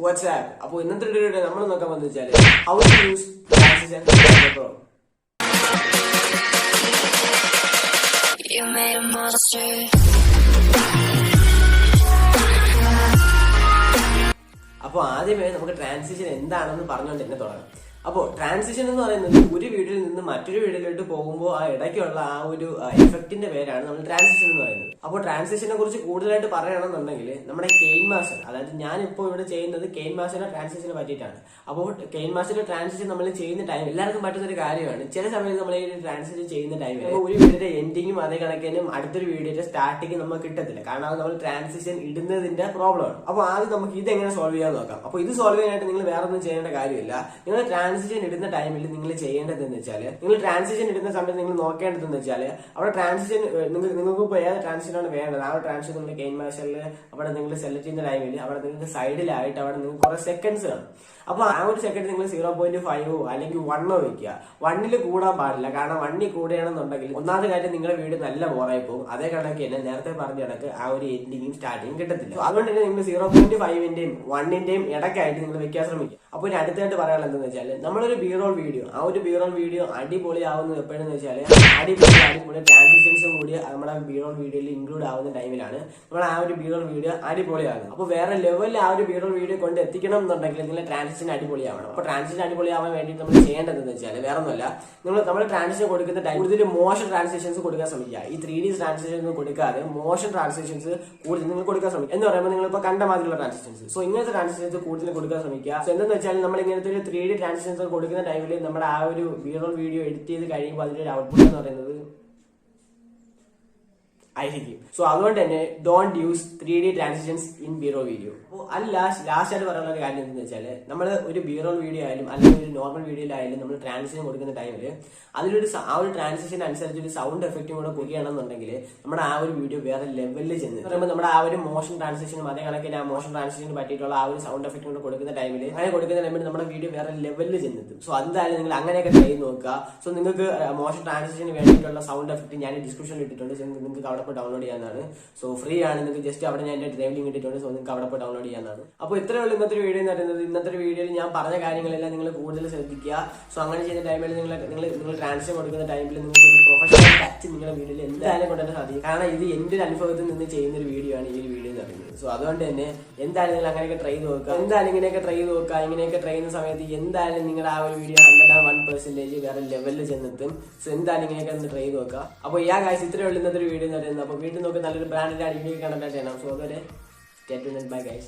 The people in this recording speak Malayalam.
വാട്സ്ആപ്പ്. അപ്പോൾ ഇന്നത്തെ വീഡിയോയിൽ നമ്മൾ നോക്കാൻ വന്നു വെച്ചാൽ how to use transition pro. അപ്പോൾ ആദ്യമേ നമുക്ക് ട്രാൻസിഷൻ എന്താണെന്ന് പറഞ്ഞുകൊണ്ട് തന്നെ തുടങ്ങാം. അപ്പോൾ ട്രാൻസിഷൻ എന്ന് പറയുന്നത് ഒരു വീഡിയോയിൽ നിന്ന് മറ്റൊരു വീഡിയോയിലോട്ട് പോകുമ്പോൾ ആ ഇടയ്ക്കുള്ള ആ ഒരു എഫക്റ്റിന്റെ പേരാണ് നമ്മൾ ട്രാൻസിഷൻ എന്ന് പറയുന്നത്. അപ്പോൾ ട്രാൻസിഷനെ കുറിച്ച് കൂടുതലായിട്ട് പറയണമെന്നുണ്ടെങ്കിൽ നമ്മുടെ കെയിൻ മാസ്റ്റർ, അതായത് ഞാനിപ്പോൾ ഇവിടെ ചെയ്യുന്നത് കെയിൻ മാസ്റ്ററിന്റെ ട്രാൻസിഷനെ പറ്റിയിട്ടാണ്. അപ്പോൾ കെയിൻ മാസ്റ്ററിന്റെ ട്രാൻസിഷൻ നമ്മൾ ചെയ്യുന്ന ടൈം എല്ലാവർക്കും പറ്റുന്ന ഒരു കാര്യമാണ്. ചില സമയത്ത് നമ്മൾ ഈ ട്രാൻസിഷൻ ചെയ്യുന്ന ടൈമിൽ ഒരു വീഡിയോയുടെ എൻഡിങ്ങും അതേ കണക്കിനും അടുത്തൊരു വീഡിയോയുടെ സ്റ്റാർട്ടിങ് നമുക്ക് കിട്ടത്തില്ല. കാരണം അത് നമ്മൾ ട്രാൻസിഷൻ ഇടുന്നതിന്റെ പ്രോബ്ലമാണ്. അപ്പോൾ ആദ്യം നമുക്ക് ഇതെങ്ങനെ സോൾവ് ചെയ്യാൻ നോക്കാം. അപ്പോൾ ഇത് സോൾവ് ചെയ്യാനായിട്ട് നിങ്ങൾ വേറെ ഒന്നും ചെയ്യേണ്ട കാര്യമില്ല. നിങ്ങൾ ട്രാൻസിഷൻ ഇടുന്ന ടൈമിൽ നിങ്ങൾ ചെയ്യേണ്ടതെന്ന് വെച്ചാൽ, നിങ്ങൾ ട്രാൻസിഷൻ ഇടുന്ന സമയത്ത് നിങ്ങൾ നോക്കേണ്ടതെന്ന് വെച്ചാൽ, അവിടെ ട്രാൻസിഷൻ നിങ്ങൾക്ക് ഇപ്പോൾ ഏത് ട്രാൻസിഷനാണ് വേണ്ടത്, ആ ട്രാൻസിഷൻ നിങ്ങൾ കെയിൻ മാസ്റ്ററിൽ അവിടെ നിങ്ങൾ സെലക്ട് ചെയ്യുന്ന ടൈമിൽ അവിടെ നിങ്ങൾക്ക് സൈഡിലായിട്ട് അവിടെ നിങ്ങൾക്ക് കുറെ സെക്കൻഡ്സ് കാണും. അപ്പൊ ആ ഒരു സെക്കൻഡ് നിങ്ങൾ 0.5 അല്ലെങ്കിൽ 1 വെക്കുക. 1 കൂടാൻ പാടില്ല. കാരണം 1 കൂടുകയാണെന്നുണ്ടെങ്കിൽ ഒന്നാമത്തെ കാര്യം നിങ്ങളുടെ വീട് നല്ല ബോറായി പോകും. അതേ കണക്ക് തന്നെ നേരത്തെ പറഞ്ഞ കണക്ക് ആ ഒരു എൻഡിങ്ങും സ്റ്റാർട്ടിങ്ങും കിട്ടത്തില്ല. അതുകൊണ്ട് തന്നെ നിങ്ങൾ 0.5ന്റെയും 1ന്റെയും ഇടയ്ക്കായിട്ട് നിങ്ങൾ വെക്കാൻ ശ്രമിക്കുക. അപ്പൊ ഇനി അടുത്തായിട്ട് പറയാനുള്ളത് എന്താണെന്ന് വെച്ചാൽ, നമ്മളൊരു ബീറോൾ വീഡിയോ, ആ ഒരു ബീറോൾ വീഡിയോ അടിപൊളി ആവുന്നത് എപ്പോഴെന്ന് വെച്ചാൽ അടിപൊളി ട്രാൻസിഷൻസും കൂടി നമ്മുടെ ബീറോൾ വീഡിയോയിൽ ഇൻക്ലൂഡ് ആവുന്ന ടൈമിലാണ് നമ്മൾ ആ ഒരു ബീറോൾ വീഡിയോ അടിപൊളിയാകുന്നത്. അപ്പോൾ വേറെ ലെവലിൽ ആ ഒരു ബീറോൾ വീഡിയോ കൊണ്ട് എത്തിക്കണം എന്നുണ്ടെങ്കിൽ നിങ്ങൾ ട്രാൻസിഷൻ അടിപൊളിയാവണം. അപ്പോൾ ട്രാൻസിഷൻ അടിപൊളിയാവാൻ വേണ്ടി നമ്മൾ ചെയ്യേണ്ടതെന്ന് വെച്ചാൽ വേറെ ഒന്നുമല്ല, നമ്മൾ ട്രാൻസിഷൻ കൊടുക്കുന്ന ടൈം കൂടുതൽ മോഷൻ ട്രാൻസിഷൻസ് കൊടുക്കാൻ ശ്രമിക്കുക. ഈ 3D ട്രാൻസിഷൻസ് കൊടുക്കാതെ മോഷൻ ട്രാൻസിഷൻസ് കൂടുതൽ നിങ്ങൾ കൊടുക്കാൻ ശ്രമിക്കുക. എന്ന് പറയുമ്പോൾ നിങ്ങൾ ഇപ്പോൾ കണ്ട മാതിരിയുള്ള ട്രാൻസിഷൻസ്, സോ ഇങ്ങനത്തെ ട്രാൻസിഷൻസ് കൂടുതൽ കൊടുക്കാൻ ശ്രമിക്കുക. സോ എന്താണെന്ന് വെച്ചാൽ, നമ്മൾ ഇങ്ങനത്തെ ഒരു 3D ട്രാൻസിഷൻസ് കൊടുക്കുന്ന ടൈമിൽ നമ്മുടെ ആ ഒരു ബീറോൾ വീഡിയോ എഡിറ്റ് ചെയ്ത് കഴിയുമ്പോൾ അതിന്റെ ഒരു ഔട്ട്പുട്ട് എന്ന് പറയുന്നത് ആയിരിക്കും. സോ അതുകൊണ്ട് തന്നെ don't use 3D transitions in B-roll video. അപ്പോൾ ലാസ്റ്റ് ആയിട്ട് പറയാനുള്ള ഒരു കാര്യം എന്താണെന്ന് വെച്ചാൽ, നമ്മൾ ഒരു ബീറോൾ വീഡിയോ ആയാലും അല്ലെങ്കിൽ ഒരു നോർമൽ വീഡിയോയിലായാലും നമ്മൾ ട്രാൻസിഷൻ കൊടുക്കുന്ന ടൈമിൽ അതിലൊരു ആ ഒരു ട്രാൻസിഷൻ അനുസരിച്ച് ഒരു സൗണ്ട് എഫക്റ്റും കൂടെ കൊടുക്കുകയാണെന്നുണ്ടെങ്കിൽ നമ്മുടെ ആ ഒരു വീഡിയോ വേറെ ലെവലിൽ ചെന്ന് പറയുമ്പോൾ നമ്മുടെ ആ ഒരു മോഷൻ ട്രാൻസിഷനും അതേ കണക്കിന് ആ മോഷൻ ട്രാൻസിഷന് പറ്റിയിട്ടുള്ള ആ ഒരു സൗണ്ട് എഫക്റ്റും കൂടെ കൊടുക്കുന്ന ടൈമിൽ നമ്മുടെ വീഡിയോ വേറെ ലെവലിൽ ചെന്നെത്തും. സോ എന്തായാലും നിങ്ങൾ അങ്ങനെയൊക്കെ ട്രൈ നോക്കുക. സോ നിങ്ങൾക്ക് മോഷൻ ട്രാൻസിഷന് വേണ്ടിയിട്ടുള്ള സൗണ്ട് എഫക്റ്റ് ഞാൻ ഡിസ്ക്രിപ്ഷനിൽ ഇട്ടിട്ടുണ്ട്. സോ നിങ്ങൾക്ക് അവിടെ പോയി ഡൗൺലോഡ് ചെയ്യാനാണ്. സോ ഫ്രീ ആണ്. നിങ്ങൾക്ക് ജസ്റ്റ് അവിടെ ഞാൻ എന്റെ ഡ്രൈവ് ലിങ്ക് ഇട്ടിട്ടുണ്ട്. സോ നിങ്ങൾക്ക് അവിടെ പോയി ഡൗൺലോഡ് ചെയ്യാനാണ്. അപ്പോൾ ഇത്രയേ ഉള്ളൂ ഇന്നത്തെ വീഡിയോ എന്ന് പറയുന്നത്. ഇന്നത്തെ വീഡിയോയിൽ ഞാൻ പറഞ്ഞ കാര്യങ്ങളെല്ലാം നിങ്ങൾ കൂടുതൽ ശ്രദ്ധിക്കുക. സോ അങ്ങനെ ചെയ്യുന്ന ടൈമിൽ നിങ്ങൾ ട്രാൻസിഷൻ കൊടുക്കുന്ന ടൈമിൽ നിങ്ങൾക്ക് ഒരു പ്രൊഫഷണൽ ടച്ച് നിങ്ങളുടെ വീഡിയോയിൽ എന്തായാലും കൊണ്ടുവരാൻ സാധിക്കും. കാരണം ഇത് എന്റെ ഒരു അനുഭവത്തിൽ നിന്ന് ചെയ്യുന്ന ഒരു വീഡിയോ ആണ് ഈ ഒരു വീഡിയോ എന്ന് പറയുന്നത്. സോ അതുകൊണ്ട് തന്നെ എന്തായാലും നിങ്ങൾ അങ്ങനെയൊക്കെ ട്രൈ ചെയ്ത് നോക്കുക. എന്തായാലും ഇങ്ങനെയൊക്കെ ട്രൈ ചെയ്ത് നോക്കുക. ഇങ്ങനെയൊക്കെ ട്രൈ ചെയ്യുന്ന സമയത്ത് എന്തായാലും നിങ്ങളുടെ ആ ഒരു വീഡിയോ 101% വേറെ ലെവലിൽ ചെന്നെത്തും. സോ എന്തായാലും ഇങ്ങനെയൊക്കെ ഒന്ന് ട്രൈ ചെയ്ത് നോക്കുക. അപ്പോൾ ഗൈസ് ഇത്രയേ ഉള്ളൂ ഇന്നത്തെ ഒരു വീഡിയോ എന്ന് പറയുന്നത്. അപ്പോൾ വീട്ടിൽ നോക്കി നല്ലൊരു ബ്രാൻഡിന്റെ വീഡിയോ കാണാൻ ചെയ്യണം. സോ അതുവരെ stay tuned. Bye guys.